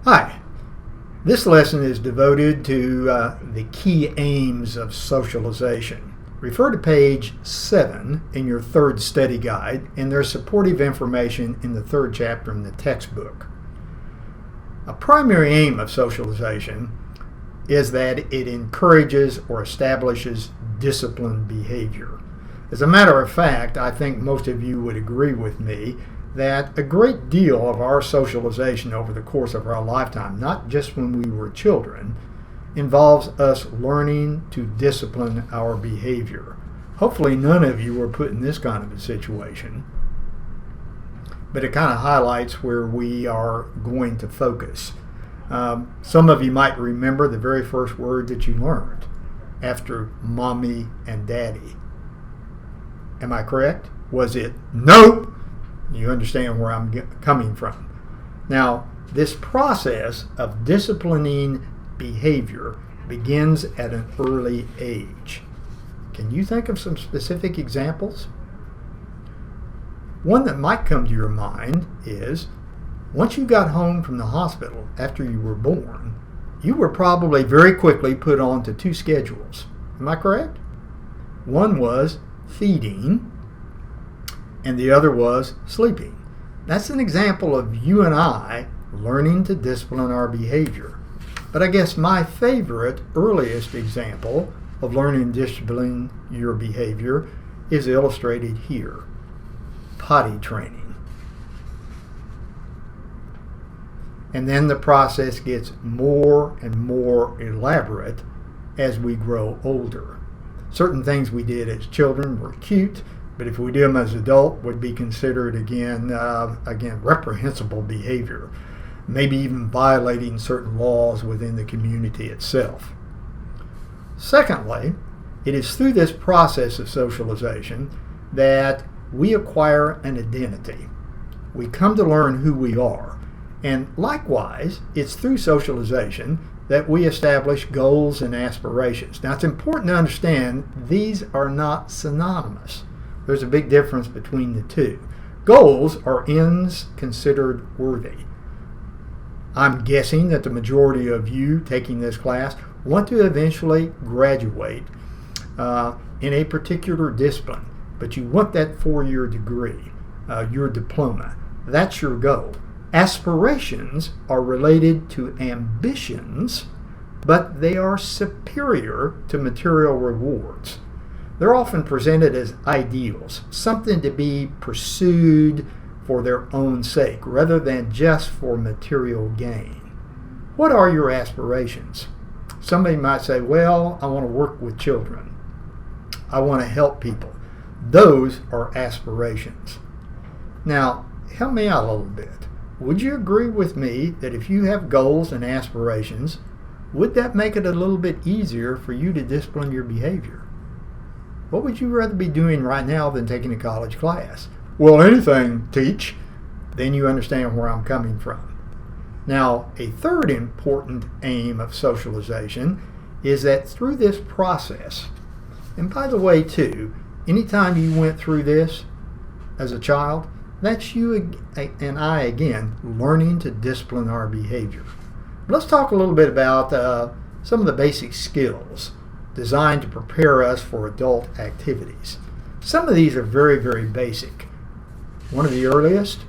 Hi, this lesson is devoted to the key aims of socialization. Refer to page 7 in your third study guide, and there's supportive information in the third chapter in the textbook. A primary aim of socialization is that it encourages or establishes disciplined behavior. As a matter of fact, I think most of you would agree with me that a great deal of our socialization over the course of our lifetime, not just when we were children, involves us learning to discipline our behavior. Hopefully none of you were put in this kind of a situation, but it kind of highlights where we are going to focus. Some of you might remember the very first word that you learned after mommy and daddy. Am I correct? Was it nope? You understand where I'm coming from. Now, this process of disciplining behavior begins at an early age. Can you think of some specific examples? One that might come to your mind is, once you got home from the hospital after you were born, you were probably very quickly put onto two schedules. Am I correct? One was feeding, and the other was sleeping. That's an example of you and I learning to discipline our behavior. But I guess my favorite, earliest example of learning to discipline your behavior is illustrated here. Potty training. And then the process gets more and more elaborate as we grow older. Certain things we did as children were cute, but if we do them as adult, would be considered again reprehensible behavior, maybe even violating certain laws within the community itself. Secondly, it is through this process of socialization that we acquire an identity. We come to learn who we are. And likewise, it's through socialization that we establish goals and aspirations. Now, it's important to understand these are not synonymous. There's a big difference between the two. Goals are ends considered worthy. I'm guessing that the majority of you taking this class want to eventually graduate in a particular discipline, but you want that 4-year degree, your diploma. That's your goal. Aspirations are related to ambitions, but they are superior to material rewards. They're often presented as ideals, something to be pursued for their own sake, rather than just for material gain. What are your aspirations? Somebody might say, well, I want to work with children. I want to help people. Those are aspirations. Now, help me out a little bit. Would you agree with me that if you have goals and aspirations, would that make it a little bit easier for you to discipline your behavior? What would you rather be doing right now than taking a college class? Well, anything, teach. Then you understand where I'm coming from. Now, a third important aim of socialization is that through this process, and by the way too, anytime you went through this as a child, that's you and I again learning to discipline our behavior. Let's talk a little bit about some of the basic skills designed to prepare us for adult activities. Some of these are very, very basic. One of the earliest,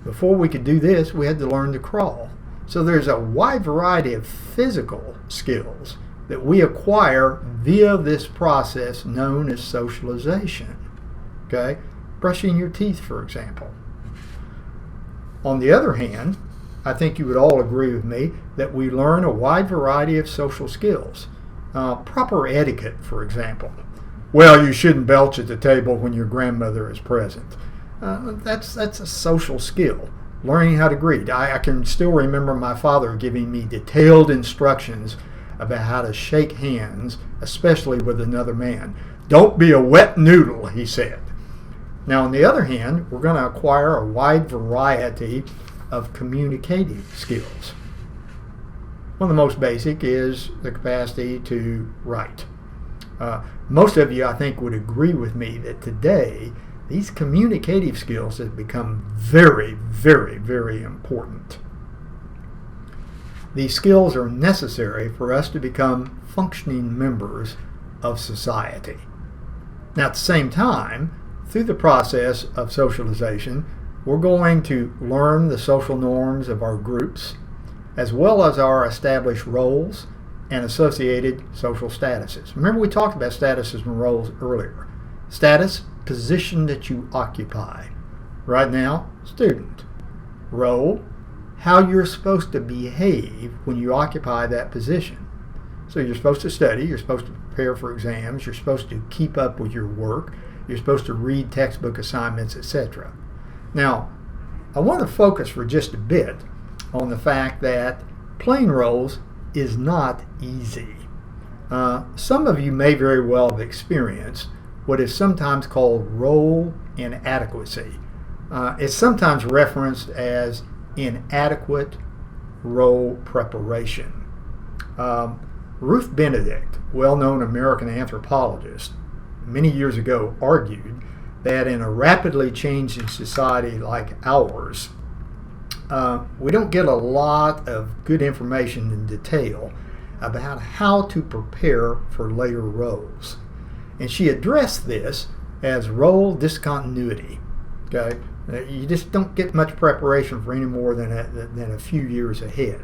before we could do this, we had to learn to crawl. So there's a wide variety of physical skills that we acquire via this process known as socialization. Okay? Brushing your teeth, for example. On the other hand, I think you would all agree with me that we learn a wide variety of social skills. Proper etiquette, for example. Well, you shouldn't belch at the table when your grandmother is present. That's a social skill. Learning how to greet. I can still remember my father giving me detailed instructions about how to shake hands, especially with another man. Don't be a wet noodle, he said. Now, on the other hand, we're going to acquire a wide variety of communicative skills. One of the most basic is the capacity to write. Most of you, I think, would agree with me that today these communicative skills have become very, very, very important. These skills are necessary for us to become functioning members of society. Now, at the same time, through the process of socialization, we're going to learn the social norms of our groups, as well as our established roles and associated social statuses. Remember, we talked about statuses and roles earlier. Status, position that you occupy. Right now, student. Role, how you're supposed to behave when you occupy that position. So you're supposed to study, you're supposed to prepare for exams, you're supposed to keep up with your work, you're supposed to read textbook assignments, etc. Now, I want to focus for just a bit on the fact that playing roles is not easy. Some of you may very well have experienced what is sometimes called role inadequacy. It's sometimes referenced as inadequate role preparation. Ruth Benedict, well-known American anthropologist, many years ago argued that in a rapidly changing society like ours, we don't get a lot of good information in detail about how to prepare for later roles. And she addressed this as role discontinuity. Okay, you just don't get much preparation for any more than a few years ahead.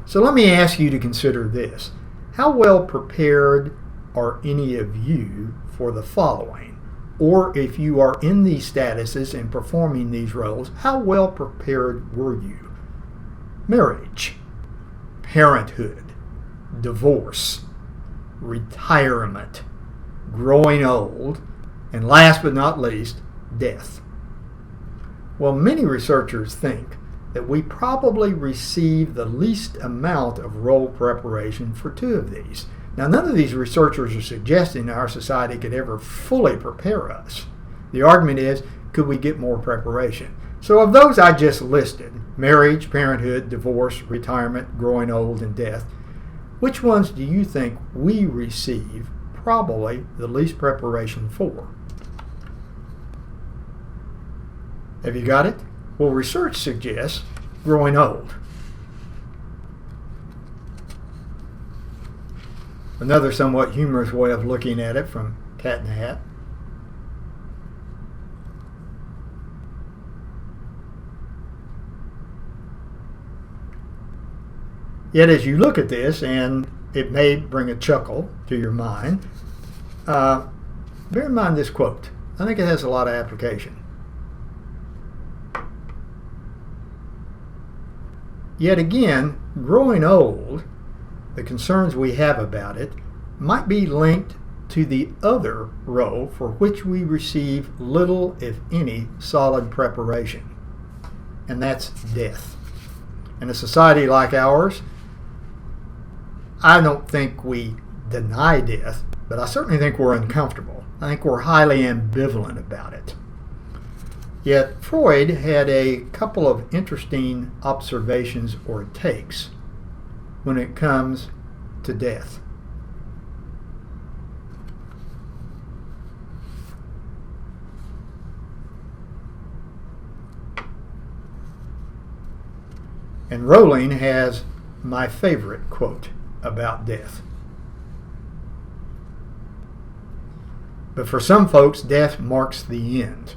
So let me ask you to consider this. How well prepared are any of you for the following? Or if you are in these statuses and performing these roles, how well prepared were you? Marriage, parenthood, divorce, retirement, growing old, and last but not least, death. Well, many researchers think that we probably receive the least amount of role preparation for two of these. Now, none of these researchers are suggesting our society could ever fully prepare us. The argument is, could we get more preparation? So of those I just listed, marriage, parenthood, divorce, retirement, growing old, and death, which ones do you think we receive probably the least preparation for? Have you got it? Well, research suggests growing old. Another somewhat humorous way of looking at it from Cat in the Hat. Yet as you look at this, and it may bring a chuckle to your mind, bear in mind this quote. I think it has a lot of application. Yet again, growing old, the concerns we have about it, might be linked to the other role for which we receive little, if any, solid preparation, and that's death. In a society like ours, I don't think we deny death, but I certainly think we're uncomfortable. I think we're highly ambivalent about it. Yet Freud had a couple of interesting observations or takes when it comes to death. And Rowling has my favorite quote about death. But for some folks, death marks the end.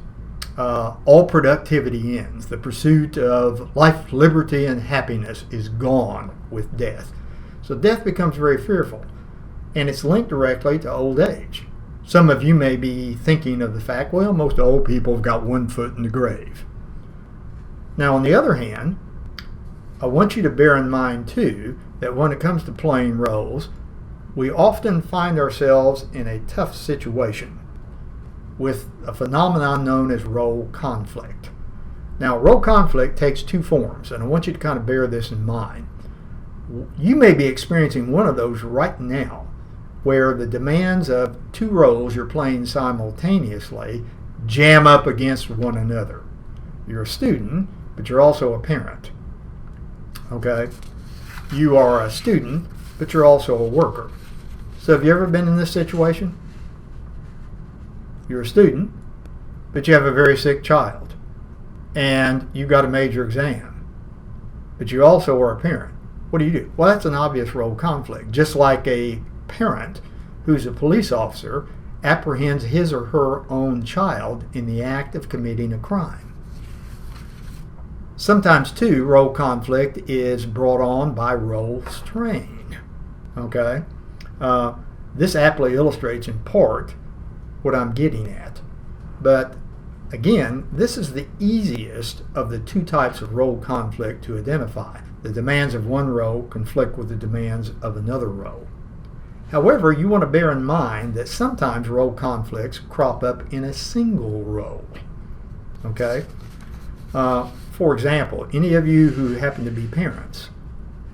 All productivity ends. The pursuit of life, liberty, and happiness is gone with death. So death becomes very fearful, and it's linked directly to old age. Some of you may be thinking of the fact, well, most old people have got one foot in the grave. Now, on the other hand, I want you to bear in mind, too, that when it comes to playing roles, we often find ourselves in a tough situation with a phenomenon known as role conflict. Now, role conflict takes two forms, and I want you to kind of bear this in mind. You may be experiencing one of those right now, where the demands of two roles you're playing simultaneously jam up against one another. You're a student, but you're also a parent. Okay? You are a student, but you're also a worker. So have you ever been in this situation? You're a student, but you have a very sick child, and you've got a major exam, but you also are a parent. what do you do? Well, that's an obvious role conflict, just like a parent who's a police officer apprehends his or her own child in the act of committing a crime. Sometimes, too, role conflict is brought on by role strain. Okay? This aptly illustrates in part what I'm getting at. But again, this is the easiest of the two types of role conflict to identify. The demands of one role conflict with the demands of another role. However, you want to bear in mind that sometimes role conflicts crop up in a single role. Okay? For example, any of you who happen to be parents,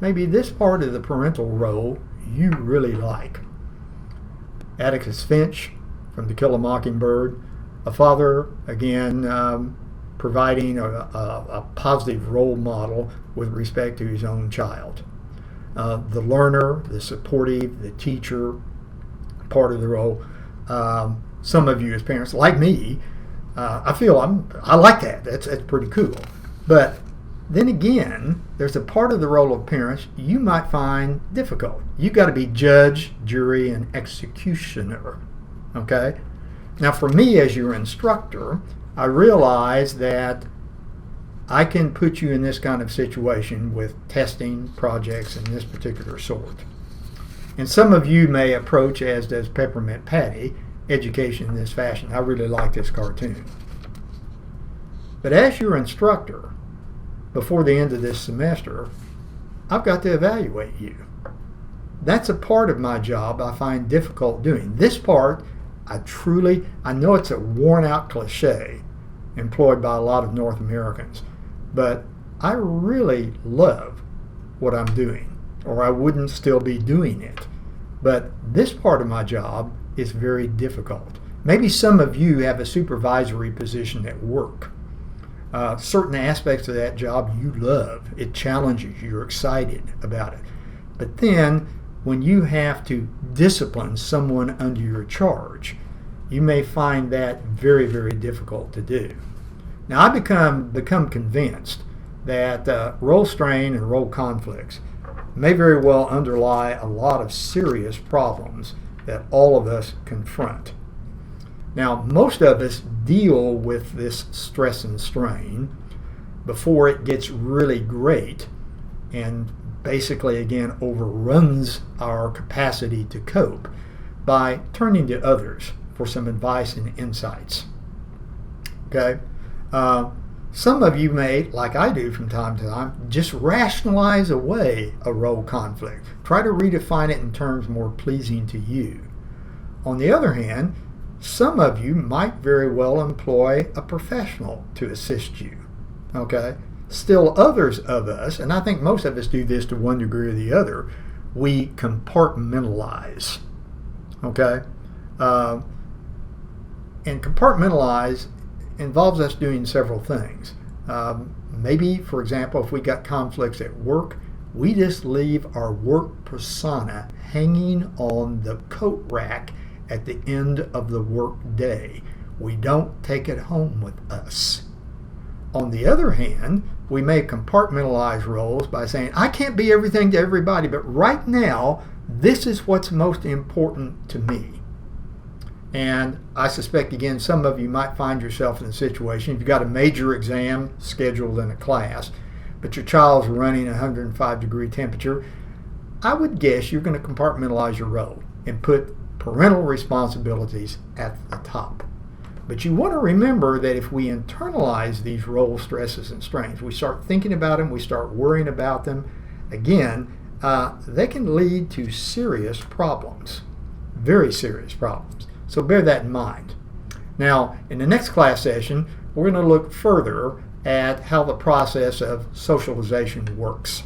maybe this part of the parental role you really like. Atticus Finch from To Kill a Mockingbird, a father, again, providing a positive role model with respect to his own child. The learner, the supportive, the teacher part of the role. Some of you as parents, like me, I like that. That's pretty cool. But then again, there's a part of the role of parents you might find difficult. You've got to be judge, jury, and executioner. Okay? Now, for me as your instructor, I realize that I can put you in this kind of situation with testing projects in this particular sort. And some of you may approach, as does Peppermint Patty, education in this fashion. I really like this cartoon. But as your instructor, before the end of this semester, I've got to evaluate you. That's a part of my job I find difficult doing. This part, I know it's a worn out cliche employed by a lot of North Americans, but I really love what I'm doing, or I wouldn't still be doing it. But this part of my job is very difficult. Maybe some of you have a supervisory position at work. Certain aspects of that job you love. It challenges you. You're excited about it. But then when you have to discipline someone under your charge, you may find that very, very difficult to do. Now, I become convinced that role strain and role conflicts may very well underlie a lot of serious problems that all of us confront. Now, most of us deal with this stress and strain before it gets really great and basically, again, overruns our capacity to cope by turning to others for some advice and insights. Okay? Some of you may, like I do from time to time, just rationalize away a role conflict. Try to redefine it in terms more pleasing to you. On the other hand, some of you might very well employ a professional to assist you. Okay? Still others of us, and I think most of us do this to one degree or the other, we compartmentalize. Okay? And compartmentalize involves us doing several things. Maybe, for example, if we got conflicts at work, we just leave our work persona hanging on the coat rack at the end of the work day. We don't take it home with us. On the other hand, we may compartmentalize roles by saying, I can't be everything to everybody, but right now, this is what's most important to me. And I suspect, again, some of you might find yourself in a situation, if you've got a major exam scheduled in a class, but your child's running 105-degree temperature, I would guess you're going to compartmentalize your role and put parental responsibilities at the top. But you want to remember that if we internalize these role stresses and strains, we start thinking about them, we start worrying about them, again, they can lead to serious problems, very serious problems. So bear that in mind. Now, in the next class session, we're going to look further at how the process of socialization works.